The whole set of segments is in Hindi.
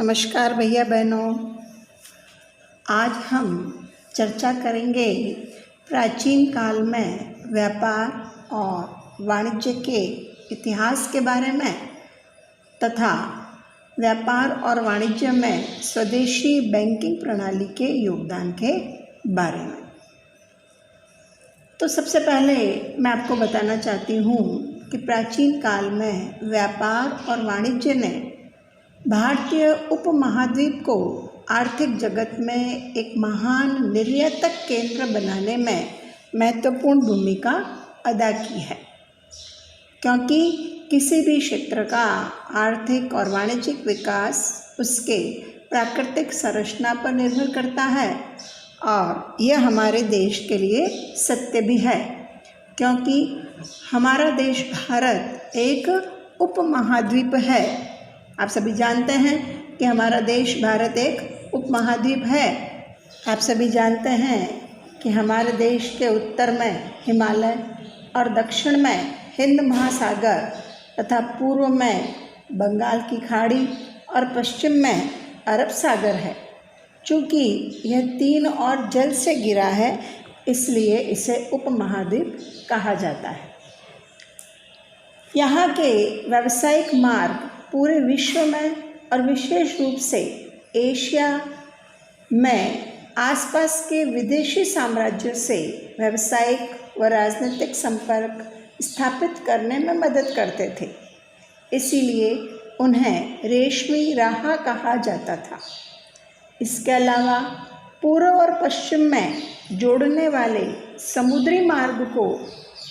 नमस्कार भैया बहनों, आज हम चर्चा करेंगे प्राचीन काल में व्यापार और वाणिज्य के इतिहास के बारे में तथा व्यापार और वाणिज्य में स्वदेशी बैंकिंग प्रणाली के योगदान के बारे में। तो सबसे पहले मैं आपको बताना चाहती हूँ कि प्राचीन काल में व्यापार और वाणिज्य ने भारतीय उपमहाद्वीप को आर्थिक जगत में एक महान निर्यातक केंद्र बनाने में महत्वपूर्ण भूमिका अदा की है, क्योंकि किसी भी क्षेत्र का आर्थिक और वाणिज्यिक विकास उसके प्राकृतिक संरचना पर निर्भर करता है। और यह हमारे देश के लिए सत्य भी है, क्योंकि हमारा देश भारत एक उपमहाद्वीप है। आप सभी जानते हैं कि हमारा देश भारत एक उपमहाद्वीप है। आप सभी जानते हैं कि हमारे देश के उत्तर में हिमालय और दक्षिण में हिंद महासागर तथा पूर्व में बंगाल की खाड़ी और पश्चिम में अरब सागर है। चूँकि यह तीन और जल से घिरा है, इसलिए इसे उपमहाद्वीप कहा जाता है। यहाँ के व्यावसायिक मार्ग पूरे विश्व में और विशेष रूप से एशिया में आसपास के विदेशी साम्राज्यों से व्यावसायिक व राजनीतिक संपर्क स्थापित करने में मदद करते थे। इसीलिए उन्हें रेशमी राह कहा जाता था। इसके अलावा पूर्व और पश्चिम में जोड़ने वाले समुद्री मार्ग को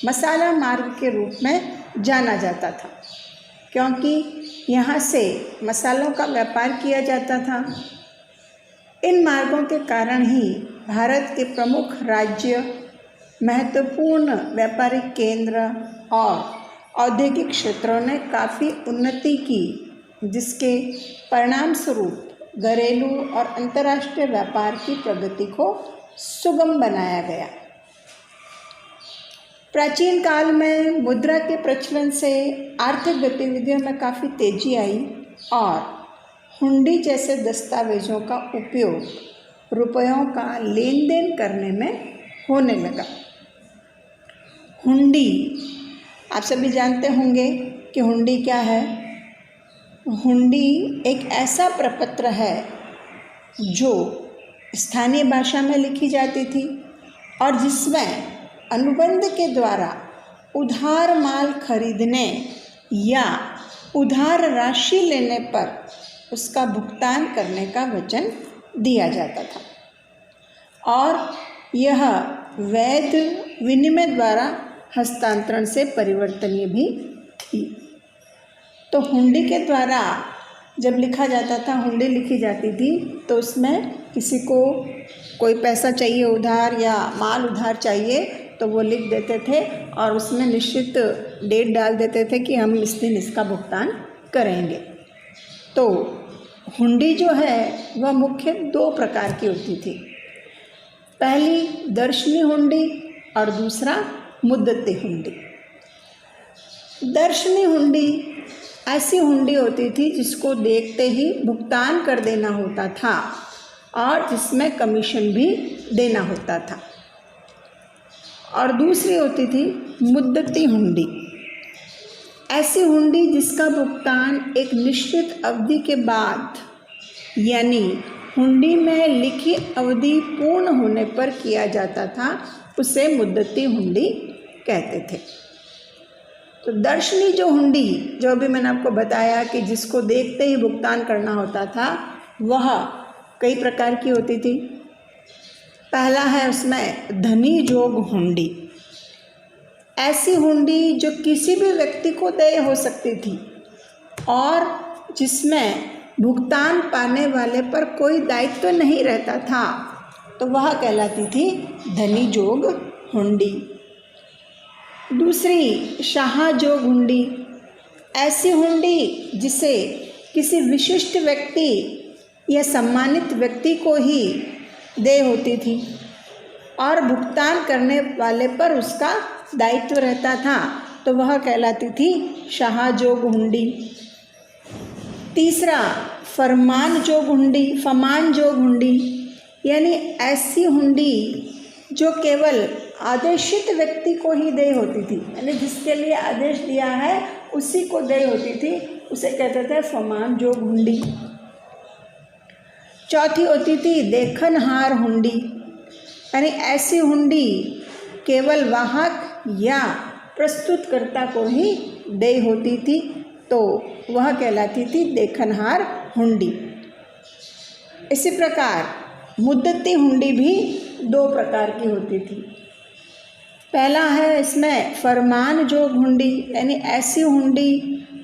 मसाला मार्ग के रूप में जाना जाता था, क्योंकि यहाँ से मसालों का व्यापार किया जाता था। इन मार्गों के कारण ही भारत के प्रमुख राज्य, महत्वपूर्ण व्यापारिक केंद्र और औद्योगिक क्षेत्रों ने काफ़ी उन्नति की, जिसके परिणाम स्वरूप घरेलू और अंतर्राष्ट्रीय व्यापार की प्रगति को सुगम बनाया गया। प्राचीन काल में मुद्रा के प्रचलन से आर्थिक गतिविधियों में काफ़ी तेजी आई और हुंडी जैसे दस्तावेजों का उपयोग रुपयों का लेन देन करने में होने लगा। हुंडी, आप सभी जानते होंगे कि हुंडी क्या है। हुंडी एक ऐसा प्रपत्र है जो स्थानीय भाषा में लिखी जाती थी और जिसमें अनुबंध के द्वारा उधार माल खरीदने या उधार राशि लेने पर उसका भुगतान करने का वचन दिया जाता था और यह वैध विनिमय द्वारा हस्तांतरण से परिवर्तनीय भी थी। तो हुंडी के द्वारा जब लिखा जाता था, हुंडी लिखी जाती थी, तो उसमें किसी को कोई पैसा चाहिए उधार या माल उधार चाहिए तो वो लिख देते थे और उसमें निश्चित डेट डाल देते थे कि हम इस दिन इसका भुगतान करेंगे। तो हुंडी जो है वह मुख्य दो प्रकार की होती थी। पहली दर्शनी हुंडी और दूसरा मुद्दती हुंडी। दर्शनी हुंडी ऐसी हुंडी होती थी जिसको देखते ही भुगतान कर देना होता था और जिसमें कमीशन भी देना होता था। और दूसरी होती थी मुद्दती हुंडी। ऐसी हुंडी जिसका भुगतान एक निश्चित अवधि के बाद, यानी हुंडी में लिखी अवधि पूर्ण होने पर किया जाता था, उसे मुद्दती हुंडी कहते थे। तो दर्शनी जो हुंडी, जो अभी मैंने आपको बताया कि जिसको देखते ही भुगतान करना होता था, वह कई प्रकार की होती थी। पहला है उसमें धनी जोग हुंडी। ऐसी हुंडी जो किसी भी व्यक्ति को देय हो सकती थी और जिसमें भुगतान पाने वाले पर कोई दायित्व नहीं रहता था, तो वह कहलाती थी धनी जोग हुंडी। दूसरी शाहजोग हुंडी। ऐसी हुंडी जिसे किसी विशिष्ट व्यक्ति या सम्मानित व्यक्ति को ही देय होती थी और भुगतान करने वाले पर उसका दायित्व रहता था, तो वह कहलाती थी शाहजोग हुंडी। तीसरा फरमानजोग हुंडी, फमानजोग हुंडी यानी ऐसी हुंडी जो केवल आदेशित व्यक्ति को ही देय होती थी, यानी जिसके लिए आदेश दिया है उसी को देय होती थी, उसे कहते थे फरमानजोग हुंडी। चौथी होती थी देखनहार हुंडी, यानी ऐसी हुंडी केवल वाहक या प्रस्तुतकर्ता को ही देय होती थी, तो वह कहलाती थी देखनहार हुंडी। इसी प्रकार मुद्दती हुंडी भी 2 प्रकार की होती थी। पहला है इसमें फरमानजोग हुंडी, यानी ऐसी हुंडी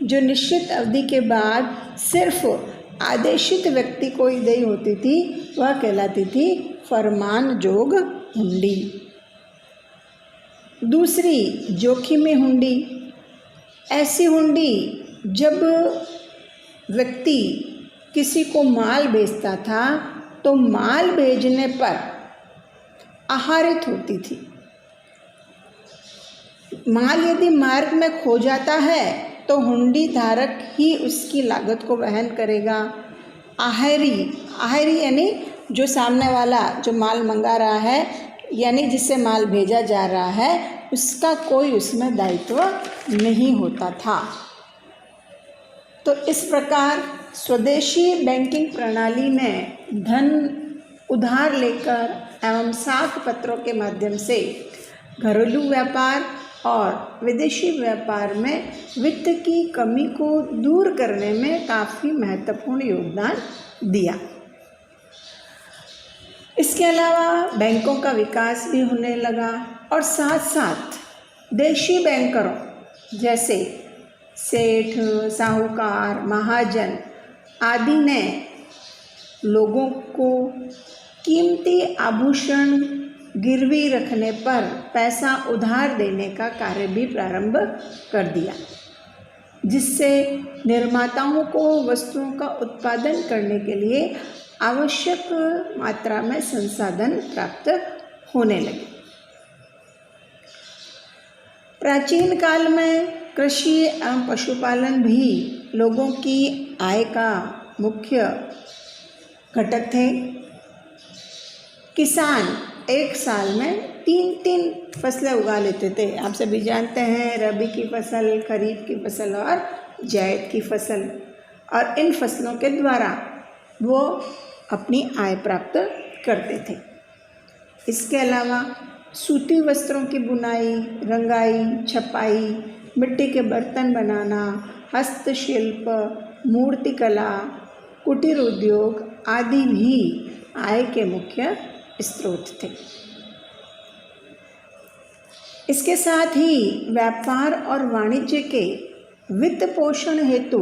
जो निश्चित अवधि के बाद सिर्फ आदेशित व्यक्ति को ही देय होती थी, वह कहलाती थी फरमानजोग हुंडी। दूसरी जोखिमी हुंडी, ऐसी हुंडी जब व्यक्ति किसी को माल बेचता था तो माल भेजने पर आहरित होती थी। माल यदि मार्ग में खो जाता है तो हुंडी धारक ही उसकी लागत को वहन करेगा। आहरी यानी जो सामने वाला जो माल मंगा रहा है, यानी जिससे माल भेजा जा रहा है, उसका कोई उसमें दायित्व नहीं होता था। तो इस प्रकार स्वदेशी बैंकिंग प्रणाली में धन उधार लेकर एवं साख पत्रों के माध्यम से घरेलू व्यापार और विदेशी व्यापार में वित्त की कमी को दूर करने में काफ़ी महत्वपूर्ण योगदान दिया। इसके अलावा बैंकों का विकास भी होने लगा और साथ साथ देशी बैंकरों जैसे सेठ, साहूकार, महाजन आदि ने लोगों को कीमती आभूषण गिरवी रखने पर पैसा उधार देने का कार्य भी प्रारंभ कर दिया, जिससे निर्माताओं को वस्तुओं का उत्पादन करने के लिए आवश्यक मात्रा में संसाधन प्राप्त होने लगे। प्राचीन काल में कृषि एवं पशुपालन भी लोगों की आय का मुख्य घटक थे। किसान एक साल में 3 फसलें उगा लेते थे। आप सभी जानते हैं रबी की फसल, खरीफ की फसल और जायद की फसल, और इन फसलों के द्वारा वो अपनी आय प्राप्त करते थे। इसके अलावा सूती वस्त्रों की बुनाई, रंगाई, छपाई, मिट्टी के बर्तन बनाना, हस्तशिल्प, मूर्तिकला, कुटीर उद्योग आदि भी आय के मुख्य स्रोत थे। इसके साथ ही व्यापार और वाणिज्य के वित्त पोषण हेतु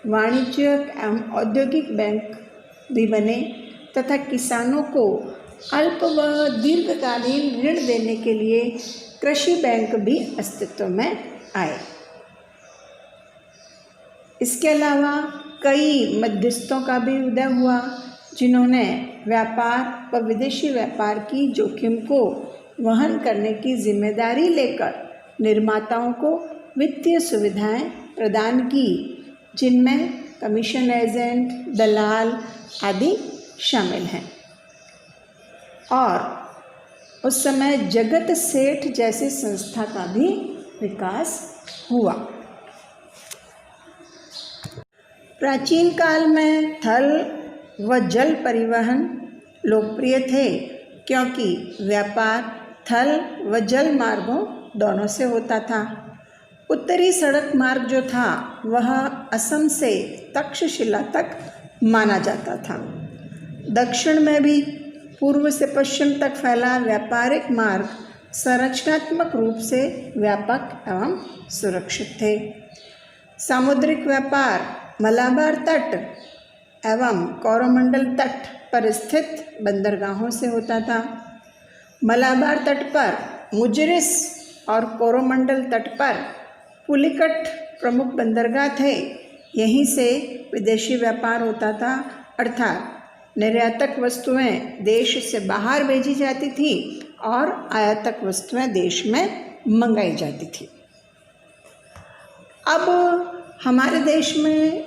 वाणिज्यिक एवं औद्योगिक बैंक भी बने तथा किसानों को अल्प व दीर्घकालीन ऋण देने के लिए कृषि बैंक भी अस्तित्व में आए। इसके अलावा कई मध्यस्थों का भी उदय हुआ, जिन्होंने व्यापार व विदेशी व्यापार की जोखिम को वहन करने की जिम्मेदारी लेकर निर्माताओं को वित्तीय सुविधाएं प्रदान की, जिनमें कमीशन एजेंट, दलाल आदि शामिल हैं। और उस समय जगत सेठ जैसी संस्था का भी विकास हुआ। प्राचीन काल में थल व जल परिवहन लोकप्रिय थे, क्योंकि व्यापार थल व जल मार्गों दोनों से होता था। उत्तरी सड़क मार्ग जो था वह असम से तक्षशिला तक माना जाता था। दक्षिण में भी पूर्व से पश्चिम तक फैला व्यापारिक मार्ग संरचनात्मक रूप से व्यापक एवं सुरक्षित थे। सामुद्रिक व्यापार मलाबार तट एवं कोरोमंडल तट पर स्थित बंदरगाहों से होता था। मलाबार तट पर मुजरिस और कोरोमंडल तट पर पुलिकट प्रमुख बंदरगाह थे। यहीं से विदेशी व्यापार होता था, अर्थात निर्यातक वस्तुएं देश से बाहर भेजी जाती थी और आयातक वस्तुएं देश में मंगाई जाती थी। अब हमारे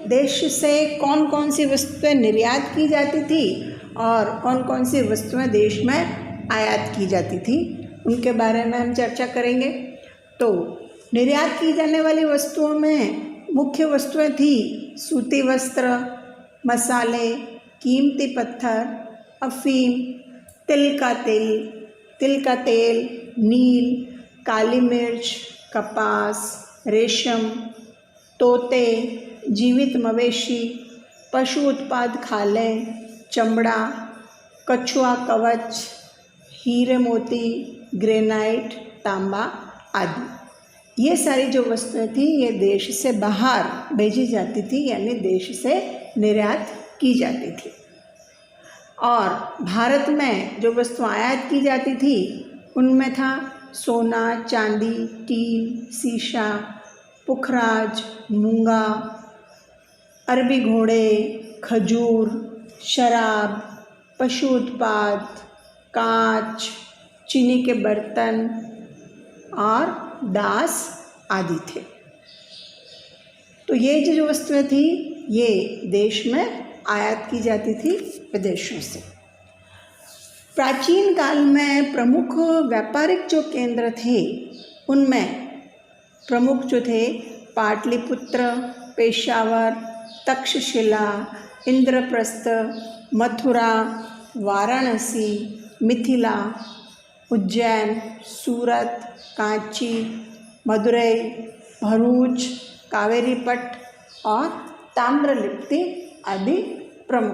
देश से कौन कौन सी वस्तुएं निर्यात की जाती थी और कौन कौन सी वस्तुएं देश में आयात की जाती थी, उनके बारे में हम चर्चा करेंगे। तो निर्यात की जाने वाली वस्तुओं में मुख्य वस्तुएं थी सूती वस्त्र, मसाले, कीमती पत्थर, अफीम, तिल का तेल, नील, काली मिर्च, कपास, रेशम, तोते, जीवित मवेशी, पशु उत्पाद खालें, चमड़ा, कछुआ कवच, हीरे मोती, ग्रेनाइट, तांबा आदि। ये सारी जो वस्तुएं थी ये देश से बाहर भेजी जाती थी, यानी देश से निर्यात की जाती थी। और भारत में जो वस्तुएं आयात की जाती थी उनमें था सोना, चांदी, टील, सीसा, पुखराज, मूंगा, अरबी घोड़े, खजूर, शराब, पशु उत्पाद, कांच, चीनी के बर्तन और दास आदि थे। तो ये जो वस्तुएं थी ये देश में आयात की जाती थी विदेशों से। प्राचीन काल में प्रमुख व्यापारिक जो केंद्र थे उनमें प्रमुख जो थे पाटलिपुत्र, पेशावर, तक्षशिला, इंद्रप्रस्थ, मथुरा, वाराणसी, मिथिला, उज्जैन, सूरत, कांची, मदुरई, भरूच, कावेरीपट्ट और ताम्रलिप्ति आदि प्रमुख